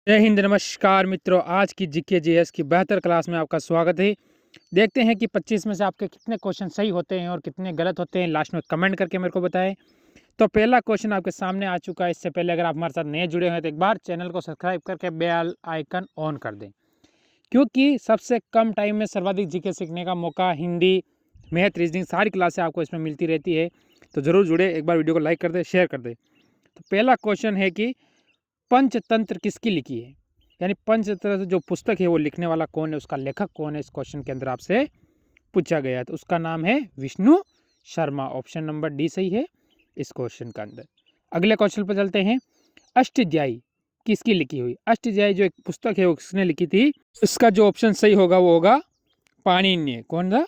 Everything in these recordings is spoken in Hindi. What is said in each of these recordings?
जय हिंद, नमस्कार मित्रों। आज की जीके जीएस की बेहतर क्लास में आपका स्वागत है। देखते हैं कि 25 में से आपके कितने क्वेश्चन सही होते हैं और कितने गलत होते हैं। लास्ट में कमेंट करके मेरे को बताएं। तो पहला क्वेश्चन आपके सामने आ चुका है। इससे पहले अगर आप हमारे साथ नए जुड़े हैं तो एक बार चैनल को सब्सक्राइब करके बेल आइकन ऑन कर दें, क्योंकि सबसे कम टाइम में सर्वाधिक जीके सीखने का मौका हिंदी, मैथ, रीजनिंग सारी क्लासें आपको इसमें मिलती रहती है। तो ज़रूर जुड़े, एक बार वीडियो को लाइक कर दें, शेयर कर दें। तो पहला क्वेश्चन है कि पंचतंत्र किसकी लिखी है, यानी पंचतंत्र जो पुस्तक है वो लिखने वाला कौन है, उसका लेखक कौन है, इस क्वेश्चन के अंदर आपसे पूछा गया है। तो उसका नाम है Vishnu Sharma. Option number D सही है इस क्वेश्चन का अंदर। अगले क्वेश्चन पर चलते हैं। अष्टध्यायी किसकी लिखी हुई? अष्टध्यायी जो एक पुस्तक है वो किसने लिखी थी? इसका जो ऑप्शन सही होगा वो होगा पाणिनि। कौन था?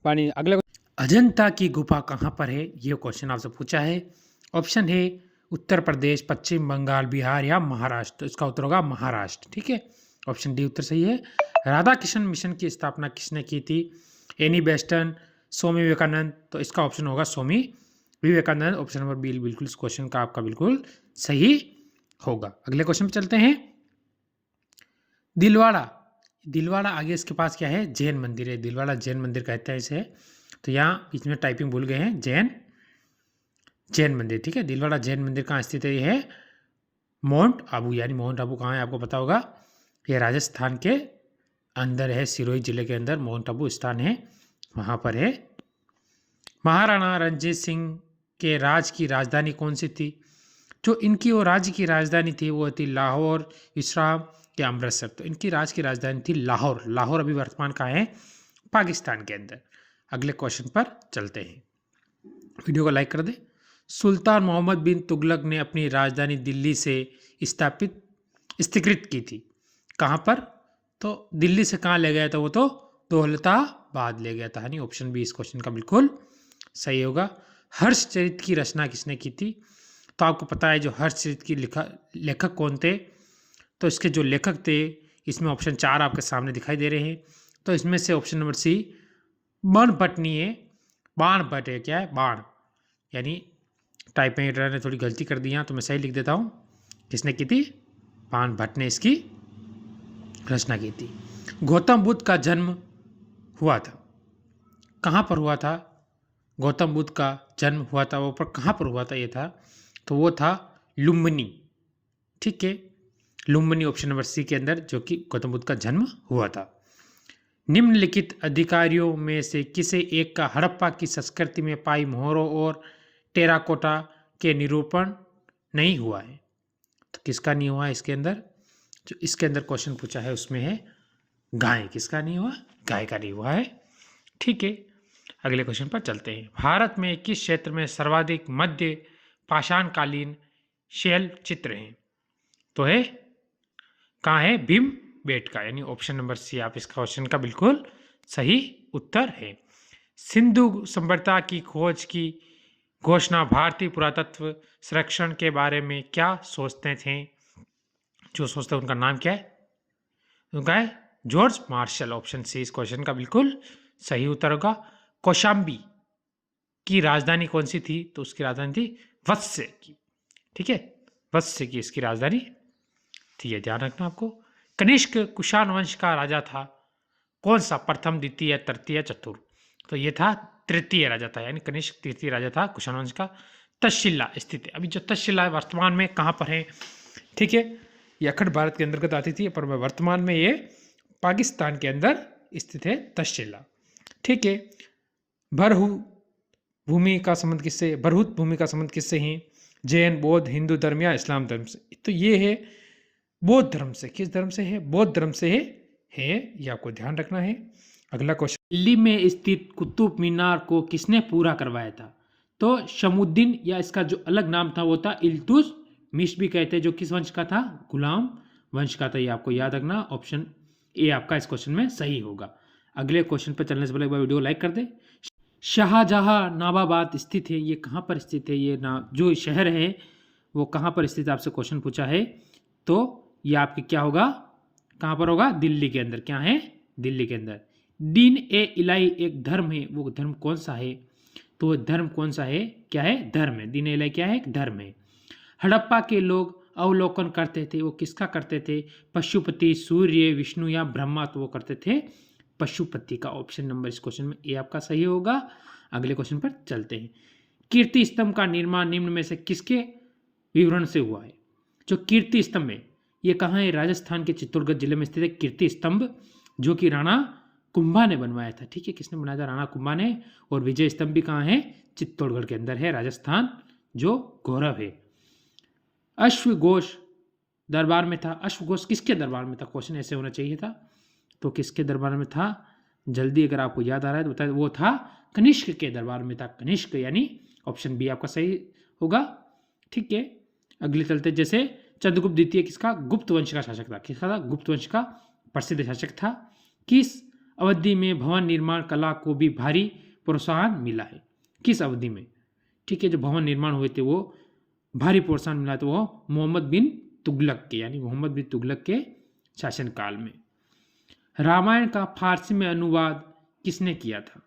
पाणिनि। अगले, अजंता की गुफा कहाँ पर है, ये क्वेश्चन आपसे पूछा है। ऑप्शन है उत्तर प्रदेश, पश्चिम बंगाल, बिहार या महाराष्ट्र। तो इसका उत्तर होगा महाराष्ट्र। ठीक है, ऑप्शन डी उत्तर सही है। राधा कृष्ण मिशन की स्थापना किसने की थी? एनी बेस्टन, स्वामी विवेकानंद। तो इसका ऑप्शन होगा Swami Vivekananda. Option number B बिल्कुल इस क्वेश्चन का आपका बिल्कुल सही होगा। अगले क्वेश्चन पे चलते हैं। दिलवाड़ा, दिलवाड़ा आगे इसके पास क्या है? जैन मंदिर है। दिलवाड़ा जैन मंदिर कहते हैं इसे। तो यहाँ बीच में टाइपिंग भूल गए हैं, जैन मंदिर। ठीक है, दिलवाड़ा जैन मंदिर कहाँ स्थित है? ये है माउंट आबू, यानी माउंट आबू कहाँ है आपको पता होगा, ये राजस्थान के अंदर है, सिरोही जिले के अंदर माउंट आबू स्थान है, वहाँ पर है। महाराणा रंजीत सिंह के राज की राजधानी कौन सी थी? जो इनकी वो राज्य की राजधानी थी वो थी लाहौर, इस्लाम या अमृतसर। तो इनकी राज की राजधानी थी लाहौर। लाहौर अभी वर्तमान कहाँ है? पाकिस्तान के अंदर। अगले क्वेश्चन पर चलते हैं, वीडियो को लाइक कर दे। सुल्तान मोहम्मद बिन तुगलक ने अपनी राजधानी दिल्ली से स्थापित की थी, कहाँ पर? तो दिल्ली से कहाँ ले गया था वो? तो दौलताबाद ले गया था। यानी ऑप्शन बी इस क्वेश्चन का बिल्कुल सही होगा। हर्षचरित की रचना किसने की थी? तो आपको पता है जो हर्षचरित की लेखक कौन थे? तो इसके जो लेखक थे, इसमें ऑप्शन 4 आपके सामने दिखाई दे रहे हैं। तो इसमें से ऑप्शन नंबर सी बाण भट्ट नहीं है, बाण भट्ट है। क्या है? बाण, यानी टाइपिंग एडिटर ने थोड़ी गलती कर दी है, तो मैं सही लिख देता हूँ। किसने की थी? बाण भट्ट ने इसकी रचना की थी। गौतम बुद्ध का जन्म हुआ था, कहाँ पर हुआ था? गौतम बुद्ध का जन्म हुआ था वो पर कहाँ पर हुआ था? ये था, तो वो था लुम्बिनी। ठीक है, लुम्बिनी ऑप्शन नंबर सी के अंदर, जो कि गौतम बुद्ध का जन्म हुआ था। निम्नलिखित अधिकारियों में से किसे एक का हड़प्पा की संस्कृति में पाई मोहरों और टेराकोटा के निरूपण नहीं हुआ है? तो किसका नहीं हुआ है इसके अंदर? जो इसके अंदर क्वेश्चन पूछा है उसमें है गाय। किसका नहीं हुआ? गाय का नहीं हुआ है। ठीक है, अगले क्वेश्चन पर चलते हैं। भारत में किस क्षेत्र में सर्वाधिक मध्य पाषाणकालीन शैल चित्र हैं? तो है कहाँ है? भीम बेटका, यानी ऑप्शन नंबर सी आप इस क्वेश्चन का बिल्कुल सही उत्तर है। सिंधु सभ्यता की खोज की घोषणा भारतीय पुरातत्व संरक्षण के बारे में क्या सोचते थे? जो सोचते हैं उनका नाम क्या है? उनका है जॉर्ज मार्शल। ऑप्शन सी इस क्वेश्चन का बिल्कुल सही उत्तर होगा। कौशाम्बी की राजधानी कौन सी थी? तो उसकी राजधानी थी वत्स्य की। ठीक है, वत्स्य की इसकी राजधानी थी, ये ध्यान रखना आपको। कनिष्क कुषाण वंश का राजा था, कौन सा? प्रथम, द्वितीय, तृतीय, चतुर्थ? तो ये था तृतीय राजा था, यानी कनिष्क तृतीय राजा था कुषाण वंश का। तक्षशिला स्थित है। अभी जो तक्षशिला वर्तमान में कहाँ पर है? ठीक है, ये अखंड भारत के अंतर्गत आती थी, पर वर्तमान में ये पाकिस्तान के अंदर स्थित है तक्षशिला। ठीक है, भरहु भूमि का संबंध किससे? भरहुत भूमि का संबंध किससे है? जैन, बौद्ध, हिंदू धर्म या इस्लाम धर्म से? तो ये है बौद्ध धर्म से। किस धर्म से है? बौद्ध धर्म से है, ये आपको ध्यान रखना है। अगला क्वेश्चन, दिल्ली में स्थित कुतुब मीनार को किसने पूरा करवाया था? तो शमुद्दीन, या इसका जो अलग नाम था वो था इल्तुतमिश भी कहते हैं, जो किस वंश का था? गुलाम वंश का था। ये आपको याद रखना। ऑप्शन ए आपका इस क्वेश्चन में सही होगा। अगले क्वेश्चन पर चलने से पहले एक बार वीडियो लाइक कर दे। शाहजहां नाबाबाद स्थित है, ये कहाँ पर स्थित है? ये ना जो शहर है वो कहाँ पर स्थित है, आपसे क्वेश्चन पूछा है। तो ये आपके क्या होगा? कहाँ पर होगा? दिल्ली के अंदर। क्या है? दिल्ली के अंदर। दीन ए इलाही एक धर्म है, वो धर्म कौन सा है? तो धर्म कौन सा है? क्या है? धर्म है। दीन ए इलाही क्या है? एक धर्म है। हड़प्पा के लोग अवलोकन करते थे वो किसका करते थे? पशुपति, सूर्य, विष्णु या ब्रह्मा, तो वो करते थे पशुपति का। ऑप्शन नंबर इस क्वेश्चन में ए आपका सही होगा। अगले क्वेश्चन पर चलते हैं। कीर्ति स्तंभ का निर्माण निम्न में से किसके विवरण से हुआ है? जो कीर्ति स्तंभ है ये कहाँ है? राजस्थान के चित्तौड़गढ़ जिले में स्थित है कीर्ति स्तंभ, जो कि राणा कुंभा ने बनवाया था। ठीक है, किसने बनाया था? राणा कुंभा ने। और विजय स्तंभ भी कहाँ है? चित्तौड़गढ़ के अंदर है, राजस्थान जो गौरव है। अश्वघोष दरबार में था। अश्वघोष किसके दरबार में था? क्वेश्चन ऐसे होना चाहिए था। तो किसके दरबार में था? जल्दी अगर आपको याद आ रहा है तो बताइए। वो था कनिष्क के दरबार में था। कनिष्क, यानी ऑप्शन बी आपका सही होगा। ठीक है, अगले चलते। जैसे चंद्रगुप्त द्वितीय किसका? गुप्त वंश का शासक था। किसका था? गुप्त वंश का प्रसिद्ध शासक था। किस अवधि में भवन निर्माण कला को भी भारी प्रोत्साहन मिला है? किस अवधि में? ठीक है, जो भवन निर्माण हुए थे वो भारी प्रोत्साहन मिला, तो वो मोहम्मद बिन तुगलक के, यानी मोहम्मद बिन तुगलक के शासनकाल में। रामायण का फारसी में अनुवाद किसने किया था?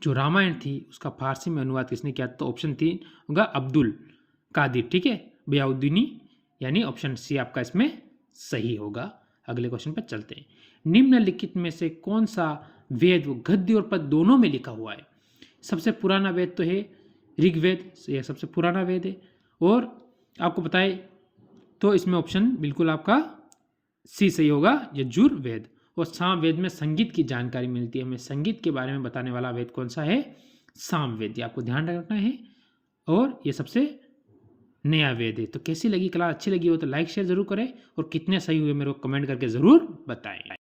जो रामायण थी उसका फारसी में अनुवाद किसने किया? तो ऑप्शन 3 होगा अब्दुल कादिर। ठीक है, बयाउद्दीनी, यानी ऑप्शन सी आपका इसमें सही होगा। अगले क्वेश्चन पर चलते हैं। निम्नलिखित में से कौन सा वेद गद्य और पद्य दोनों में लिखा हुआ है? सबसे पुराना वेद तो है ऋग्वेद, यह सबसे पुराना वेद है। और आपको बताए तो इसमें ऑप्शन बिल्कुल आपका सी सही होगा, यजुर्वेद। और सामवेद में संगीत की जानकारी मिलती है। हमें संगीत के बारे में बताने वाला वेद कौन सा है? सामवेद, ये आपको ध्यान रखना है। और ये सबसे नया वेद है। तो कैसी लगी क्लास? अच्छी लगी हो तो लाइक शेयर जरूर करें, और कितने सही हुए मेरे को कमेंट करके जरूर बताएं।